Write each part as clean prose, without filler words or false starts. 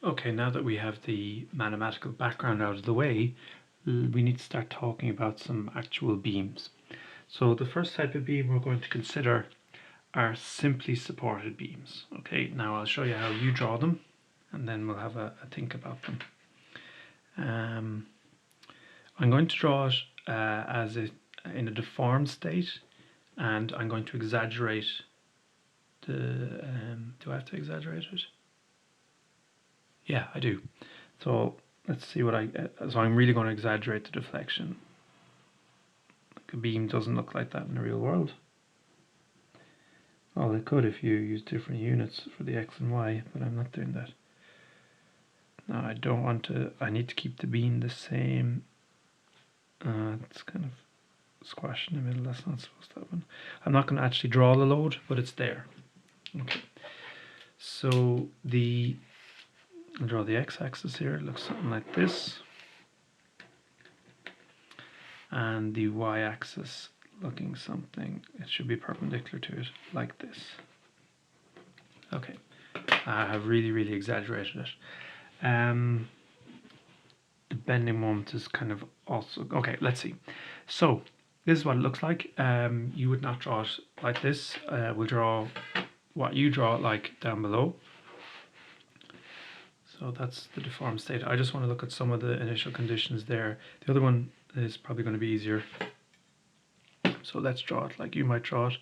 Okay, now that we have the mathematical background out of the way, we need to start talking about some actual beams. So the first type of beam we're going to consider are simply supported beams. Okay, now I'll show you how you draw them, and then we'll have a think about them. I'm going to draw it in a deformed state, and I'm going to exaggerate the. Do I have to exaggerate it? Yeah, I do. So let's see what so I'm really going to exaggerate the deflection. Like a beam doesn't look like that in the real world. Well, it could if you use different units for the X and Y, but I'm not doing that. Now I don't want to, I need to keep the beam the same. It's kind of squashed in the middle, that's not supposed to happen. I'm not going to actually draw the load, but it's there. Okay. So I'll draw the x-axis here, it looks something like this. And the y-axis looking something, it should be perpendicular to it, like this. Okay, I have really exaggerated it. The bending moment is kind of also, okay, let's see. So this is what it looks like. You would not draw it like this. We'll draw what you draw it like down below. So that's the deformed state. I just want to look at some of the initial conditions there. The other one is probably going to be easier. So let's draw it like you might draw it.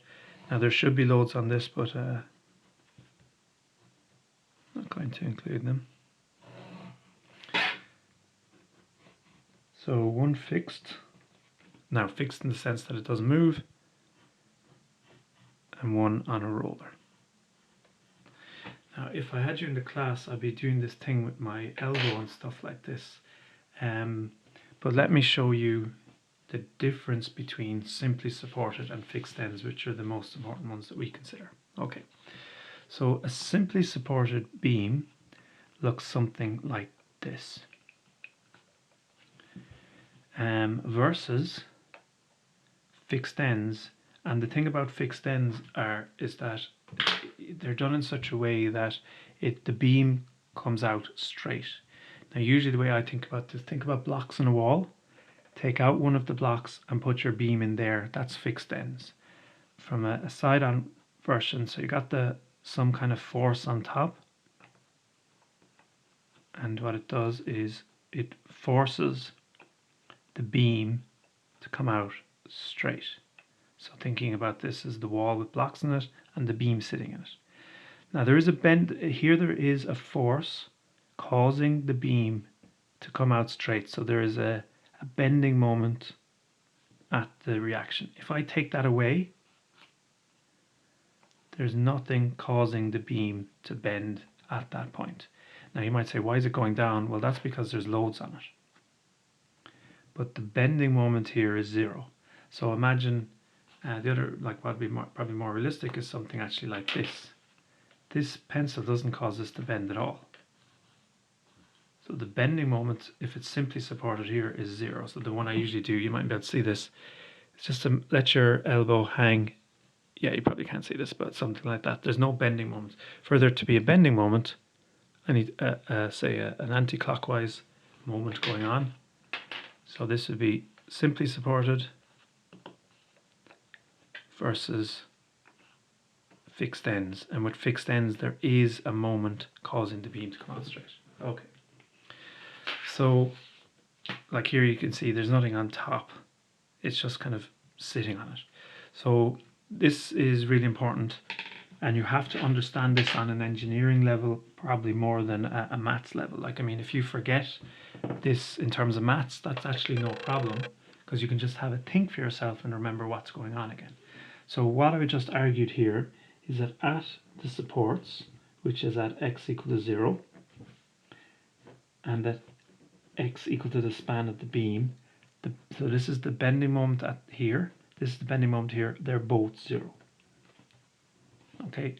Now there should be loads on this, but not going to include them. So one fixed, now fixed in the sense that it doesn't move, and one on a roller. Now if I had you in the class, I'd be doing this thing with my elbow and stuff like this. But let me show you the difference between simply supported and fixed ends, which are the most important ones that we consider. Okay, so a simply supported beam looks something like this. Versus fixed ends, and the thing about fixed ends is that they're done in such a way that the beam comes out straight. Now usually the way I think about this, think about blocks on a wall. Take out one of the blocks and put your beam in there. That's fixed ends. From a side-on version, so you got some kind of force on top, and what it does is it forces the beam to come out straight. So thinking about this as the wall with blocks in it and the beam sitting in it. Now there is a bend here, there is a force causing the beam to come out straight. So there is a bending moment at the reaction. If I take that away, there's nothing causing the beam to bend at that point. Now you might say, why is it going down? Well, that's because there's loads on it. But the bending moment here is zero. So imagine the other, like what would be probably more realistic, is something actually like this. This pencil doesn't cause this to bend at all. So the bending moment, if it's simply supported here, is zero. So the one I usually do, you might be able to see this, it's just to let your elbow hang. Yeah, you probably can't see this, but something like that. There's no bending moment. For there to be a bending moment, I need, say, an anti-clockwise moment going on. So this would be simply supported versus fixed ends. And with fixed ends, there is a moment causing the beam to come out straight. Okay. So, like here you can see there's nothing on top. It's just kind of sitting on it. So this is really important, and you have to understand this on an engineering level probably more than a maths level. Like, I mean, if you forget this in terms of maths, that's actually no problem, because you can just have a think for yourself and remember what's going on again. So what I just argued here is that at the supports, which is at x equal to 0, and that x equal to the span of the beam, so this is the bending moment at here, this is the bending moment here, they're both 0. Okay,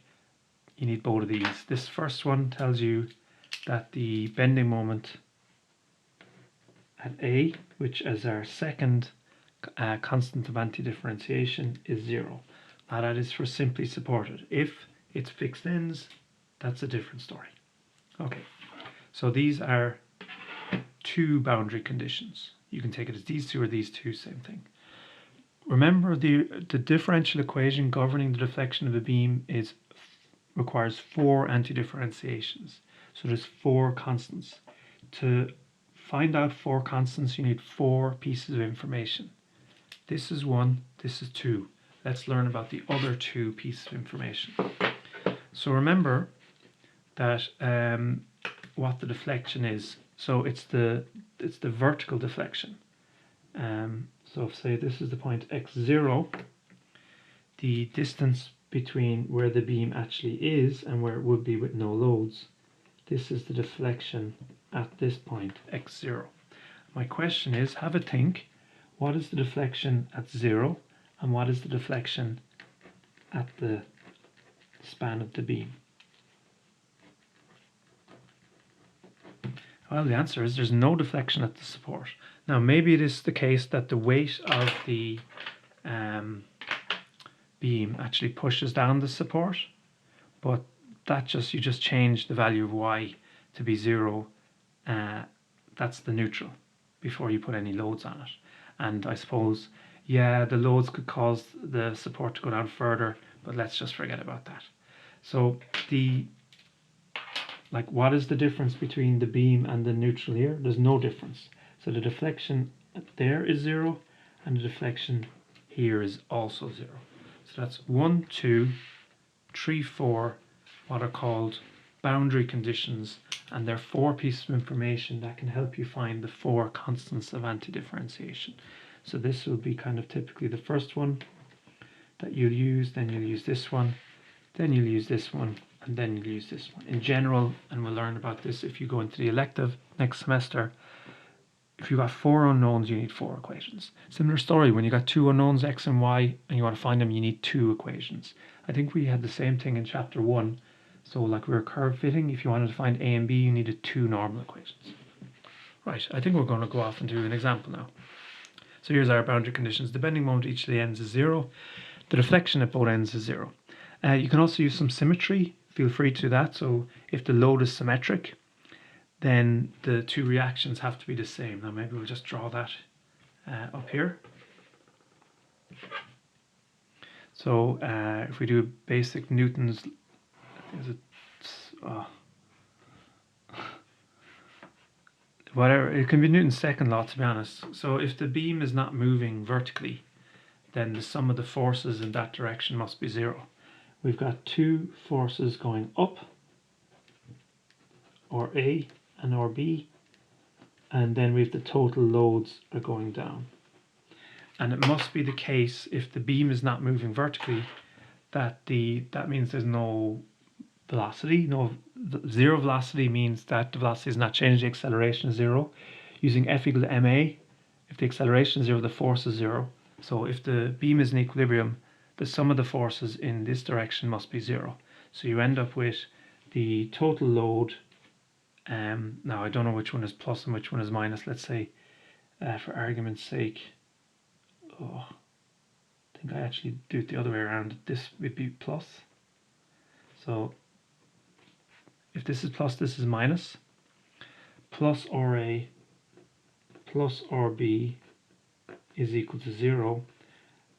you need both of these. This first one tells you that the bending moment at A, which is our second constant of antidifferentiation, is 0. Now that is for simply supported. If it's fixed ends, that's a different story. Okay, So these are two boundary conditions. You can take it as these two or these two, same thing. Remember, the differential equation governing the deflection of a beam requires 4 antidifferentiations. So there's 4 constants. To find out 4 constants, you need 4 pieces of information. This is 1, this is 2. Let's learn about the other 2 pieces of information. So remember that what the deflection is. So it's the vertical deflection. So say this is the point x0, the distance between where the beam actually is and where it would be with no loads. This is the deflection at this point, x0. My question is, have a think, what is the deflection at 0 and what is the deflection at the span of the beam? Well, the answer is there's no deflection at the support. Now, maybe it is the case that the weight of the beam actually pushes down the support, but you just change the value of y to be 0. That's the neutral before you put any loads on it. And I suppose, yeah, the loads could cause the support to go down further, but let's just forget about that. So what is the difference between the beam and the neutral here? There's no difference. So the deflection there is 0 and the deflection here is also 0. So that's 1, 2, 3, 4, what are called boundary conditions, and they're 4 pieces of information that can help you find the 4 constants of antidifferentiation. So this will be kind of typically the first one that you'll use, then you'll use this one, then you'll use this one, and then you'll use this one. In general, and we'll learn about this if you go into the elective next semester, if you've got 4 unknowns, you need 4 equations. Similar story, when you got 2 unknowns, x and y, and you want to find them, you need 2 equations. I think we had the same thing in chapter 1. So like we were curve fitting, if you wanted to find a and b, you needed 2 normal equations. Right, I think we're going to go off and do an example now. So here's our boundary conditions. The bending moment at each of the ends is 0. The deflection at both ends is 0. You can also use some symmetry. Feel free to do that. So if the load is symmetric, then the 2 reactions have to be the same. Now maybe we'll just draw that up here. So if we do basic Newton's, whatever, it can be Newton's second law, to be honest. So if the beam is not moving vertically, then the sum of the forces in that direction must be 0. We've got 2 forces going up, or A and or B, and then we have the total loads are going down. And it must be the case, if the beam is not moving vertically, that means there's no velocity. Zero velocity means that the velocity is not changing, the acceleration is 0. Using F equal to ma, if the acceleration is 0, the force is 0. So if the beam is in equilibrium, the sum of the forces in this direction must be 0. So you end up with the total load. Now I don't know which one is plus and which one is minus. Let's say, for argument's sake, I think I actually do it the other way around. This would be plus. So if this is plus, this is minus. Plus RA plus RB is equal to 0,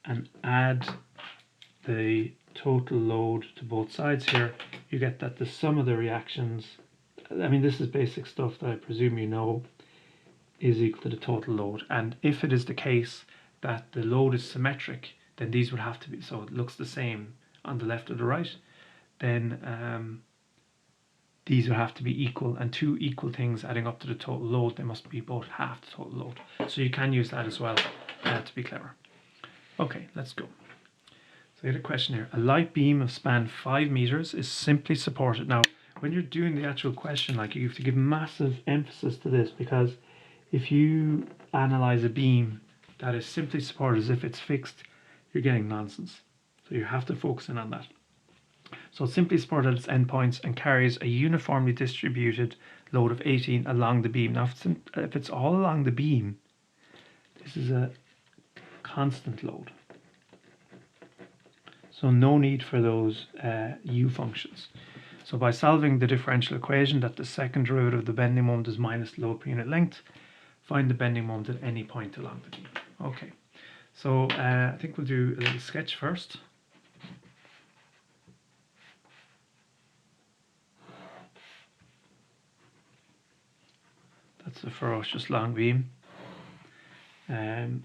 and add the total load to both sides here, you get that the sum of the reactions, I mean this is basic stuff that I presume you know, is equal to the total load. And if it is the case that the load is symmetric, then these would have to be, so it looks the same on the left or the right, then these would have to be equal, and 2 equal things adding up to the total load, they must be both half the total load. So you can use that as well to be clever. Okay, let's go. So I had a question here. A light beam of span 5 meters is simply supported. Now, when you're doing the actual question, like, you have to give massive emphasis to this, because if you analyze a beam that is simply supported as if it's fixed, you're getting nonsense. So you have to focus in on that. So it's simply supported at its endpoints and carries a uniformly distributed load of 18 along the beam. Now, if it's all along the beam, this is a constant load. So no need for those U functions. So by solving the differential equation that the second derivative of the bending moment is minus the load per unit length, find the bending moment at any point along the beam. Okay, so I think we'll do a little sketch first. That's the ferocious long beam. I'm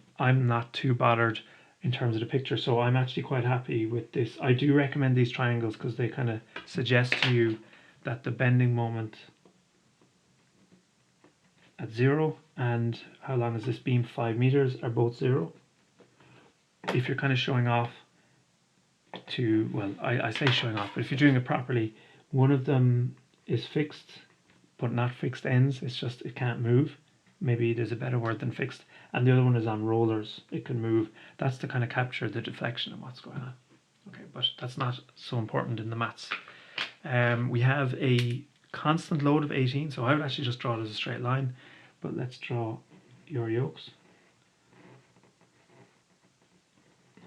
not too bothered in terms of the picture, so I'm actually quite happy with this. I do recommend these triangles because they kind of suggest to you that the bending moment at 0 and how long is this beam, 5 meters, are both 0. If you're kind of showing off to, well, I say showing off, but if you're doing it properly, one of them is fixed but not fixed ends. It's just it can't move. Maybe there's a better word than fixed. And the other one is on rollers. It can move. That's to kind of capture the deflection of what's going on. Okay, but that's not so important in the maths. We have a constant load of 18, so I would actually just draw it as a straight line, but let's draw your yokes.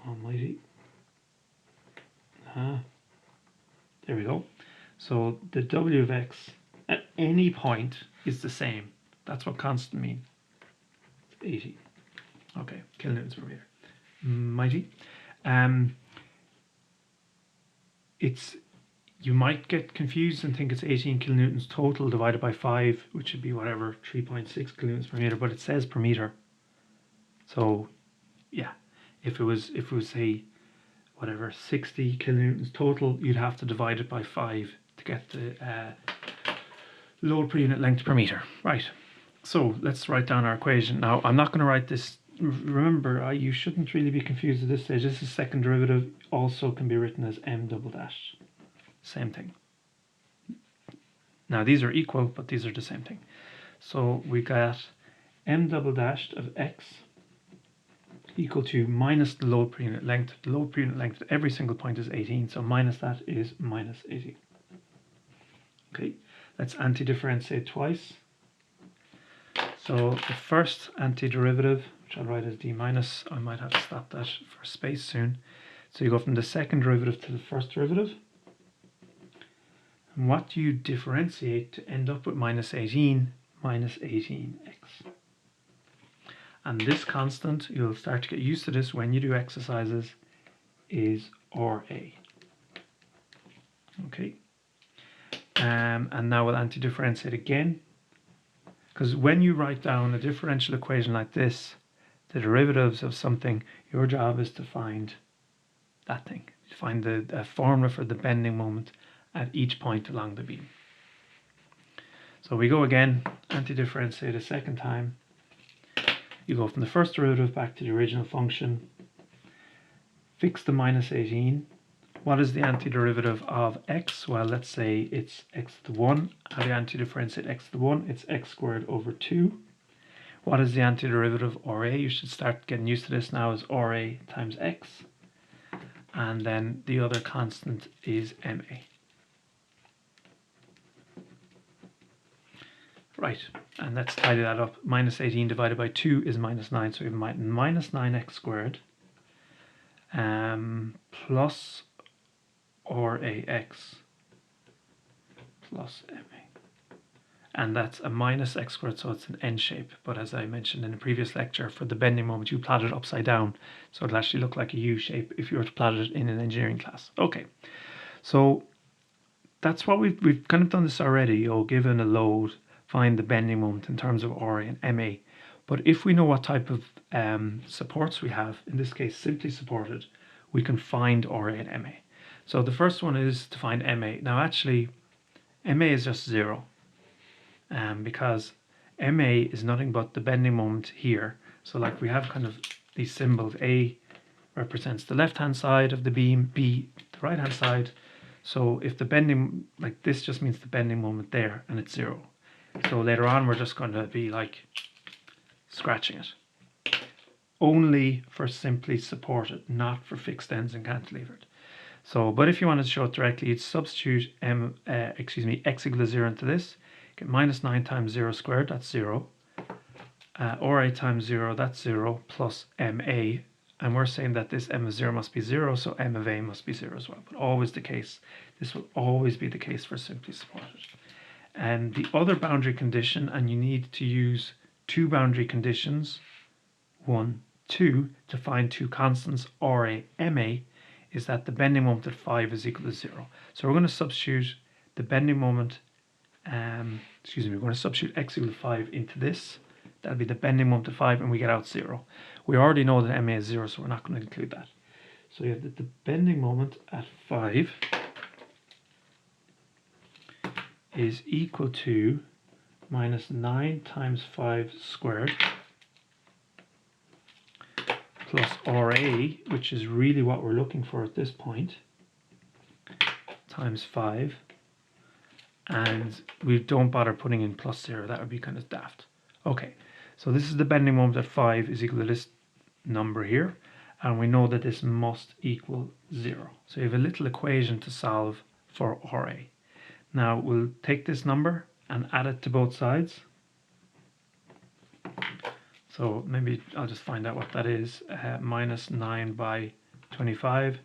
Almighty. There we go. So the W of x at any point is the same. That's what constant means. 80. Okay, kilonewtons per meter. Mighty. You might get confused and think it's 18 kilonewtons total divided by 5, which would be whatever, 3.6 kilonewtons per meter, but it says per meter. So yeah, if it was say whatever 60 kilonewtons total, you'd have to divide it by 5 to get the load per unit length per meter. Right. So let's write down our equation. Now I'm not going to write this. Remember, you shouldn't really be confused at this stage. This is second derivative, also can be written as m double dash. Same thing. Now these are equal, but these are the same thing. So we got m double dashed of x equal to minus the load per unit length. The load per unit length at every single point is 18, so minus that is minus 18. Okay, let's anti-differentiate twice. So the first antiderivative, which I'll write as d minus, I might have to stop that for space soon. So you go from the second derivative to the first derivative. And what do you differentiate to end up with minus 18? Minus 18x. And this constant, you'll start to get used to this when you do exercises, is RA. Okay. And now we'll anti-differentiate again. Because when you write down a differential equation like this, the derivatives of something, your job is to find that thing. To find the formula for the bending moment at each point along the beam. So we go again, anti-differentiate a second time. You go from the first derivative back to the original function. Fix the minus 18. What is the antiderivative of x? Well, let's say it's x to the 1. How do you antidifferentiate x to the 1? It's x squared over 2. What is the antiderivative of RA? You should start getting used to this now, is RA times x. And then the other constant is MA. Right, and let's tidy that up. Minus 18 divided by 2 is minus 9, so we have minus 9x squared plus RAX plus MA. And that's a minus x squared, so it's an N shape. But as I mentioned in a previous lecture, for the bending moment, you plot it upside down. So it'll actually look like a U shape if you were to plot it in an engineering class. Okay, so that's what we've kind of done this already. Given a load, find the bending moment in terms of RA and MA. But if we know what type of supports we have, in this case simply supported, we can find RA and MA. So the first one is to find MA. Now actually, MA is just 0. Because MA is nothing but the bending moment here. So like we have kind of these symbols. A represents the left hand side of the beam, B the right hand side. So if the bending, like this just means the bending moment there, and it's 0. So later on we're just going to be like scratching it. Only for simply supported, not for fixed ends and cantilevered. So, but if you wanted to show it directly, you'd substitute x equal to 0 into this. Get minus 9 times 0 squared, that's 0. RA times 0, that's 0, plus MA. And we're saying that this M of 0 must be 0, so M of A must be 0 as well. But always the case, This will always be the case for simply supported. And the other boundary condition, and you need to use two boundary conditions, 1, 2, to find two constants, RA, MA, is that the bending moment at 5 is equal to 0. So we're going to substitute the bending moment, we're going to substitute x equal to 5 into this. That'll be the bending moment at 5, and we get out 0. We already know that MA is 0, so we're not going to include that. So you have that the bending moment at 5 is equal to minus 9 times 5 squared plus RA, which is really what we're looking for at this point, times 5. And we don't bother putting in plus 0. That would be kind of daft. Okay, so this is the bending moment at 5 is equal to this number here. And we know that this must equal 0. So you have a little equation to solve for RA. Now we'll take this number and add it to both sides. So maybe I'll just find out what that is. Minus 9 by 25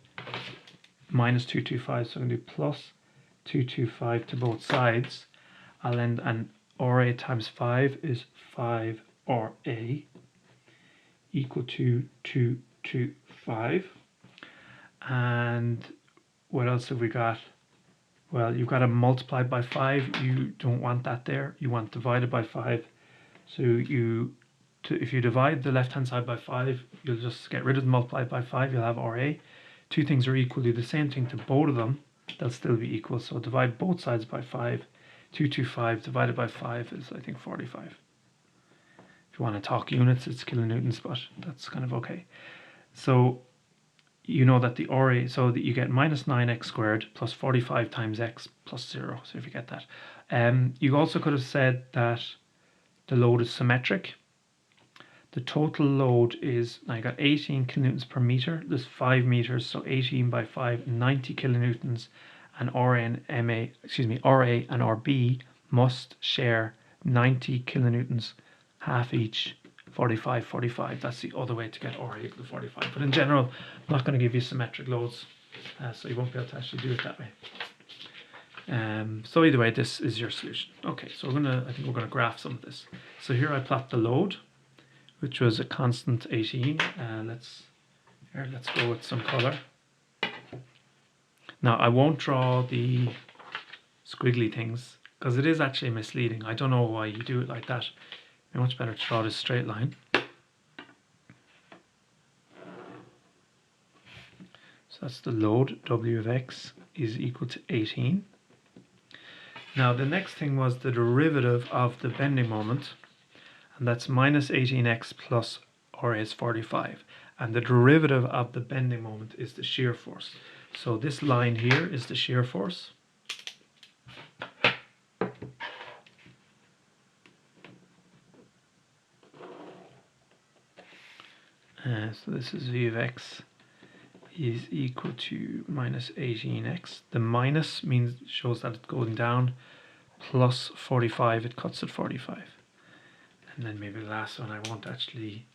minus 225, so I'm going to do plus 225 to both sides. I'll end, and RA times 5 is 5 RA equal to 225. And what else have we got? Well, you've got to multiply by 5. You don't want that there. You want divided by 5. So if you divide the left hand side by 5, you'll just get rid of the multiplied by 5. You'll have RA. Two things are equal. Do the same thing to both of them. They'll still be equal. So divide both sides by 5. 225 divided by 5 is, I think, 45. If you want to talk units, it's kilonewtons, but that's kind of okay. So you know that the RA, so that you get minus 9x squared plus 45 times x plus 0. So if you get that. You also could have said that the load is symmetric. The total load is, now I got 18 kilonewtons per meter. There's 5 meters, so 18 by 5, 90 kilonewtons. And RA and RA and RB must share 90 kilonewtons, half each, 45, 45. That's the other way to get RA equal to 45. But in general, I'm not going to give you symmetric loads, so you won't be able to actually do it that way. So either way, this is your solution. Okay, so I think we're going to graph some of this. So here I plot the load, which was a constant 18. Let's go with some color. Now I won't draw the squiggly things because it is actually misleading. I don't know why you do it like that. It'd be much better to draw this straight line. So that's the load, W of x is equal to 18. Now the next thing was the derivative of the bending moment, and that's minus 18x plus RA is 45. And the derivative of the bending moment is the shear force. So this line here is the shear force. So this is V of x is equal to minus 18x. The minus shows that it's going down, plus 45, it cuts at 45. And then maybe the last one, I won't actually,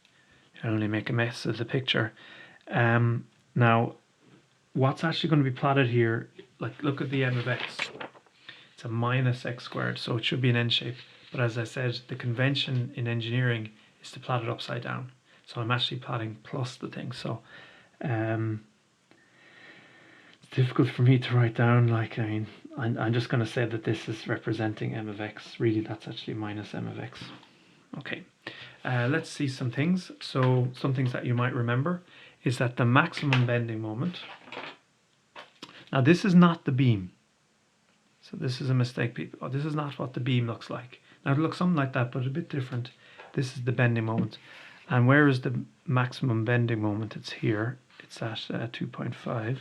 I'll only make a mess of the picture. Now, what's actually going to be plotted here, like look at the m of x. It's a minus x squared, so it should be an n shape. But as I said, the convention in engineering is to plot it upside down. So I'm actually plotting plus the thing. So it's difficult for me to write down, like, I mean, I'm just going to say that this is representing m of x. Really, that's actually minus m of x. Okay, let's see some things. So some things that you might remember is that the maximum bending moment, now this is not the beam. So this is a mistake, people. Oh, this is not what the beam looks like. Now it looks something like that, but a bit different. This is the bending moment. And where is the maximum bending moment? It's here. It's at 2.5.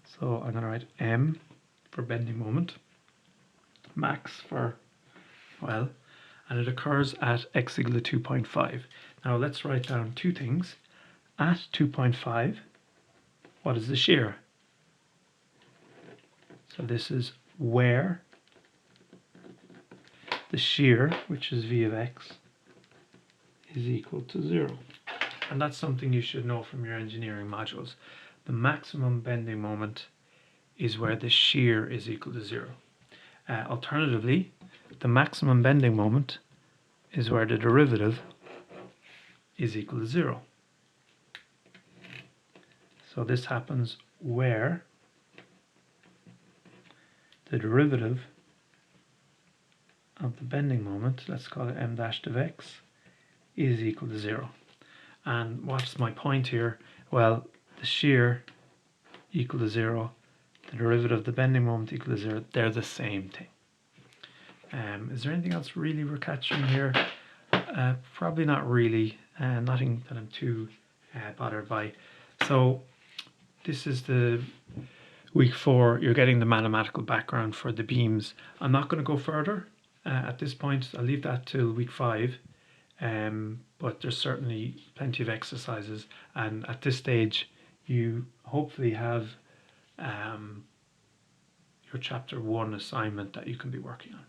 So I'm going to write m for bending moment, max for, well, and it occurs at x equal to 2.5. Now let's write down two things. At 2.5, what is the shear? So this is where the shear, which is V of x, is equal to 0. And that's something you should know from your engineering modules. The maximum bending moment is where the shear is equal to 0. Alternatively, the maximum bending moment is where the derivative is equal to 0. So this happens where the derivative of the bending moment, let's call it m dash of x, is equal to 0. And what's my point here? Well, the shear equal to 0, the derivative of the bending moment equal to 0, they're the same thing. Is there anything else really we're catching here? Probably not really, nothing that I'm too bothered by. So this is the week 4, you're getting the mathematical background for the beams. I'm not going to go further at this point. I'll leave that till week 5. But there's certainly plenty of exercises, and at this stage you hopefully have your chapter 1 assignment that you can be working on.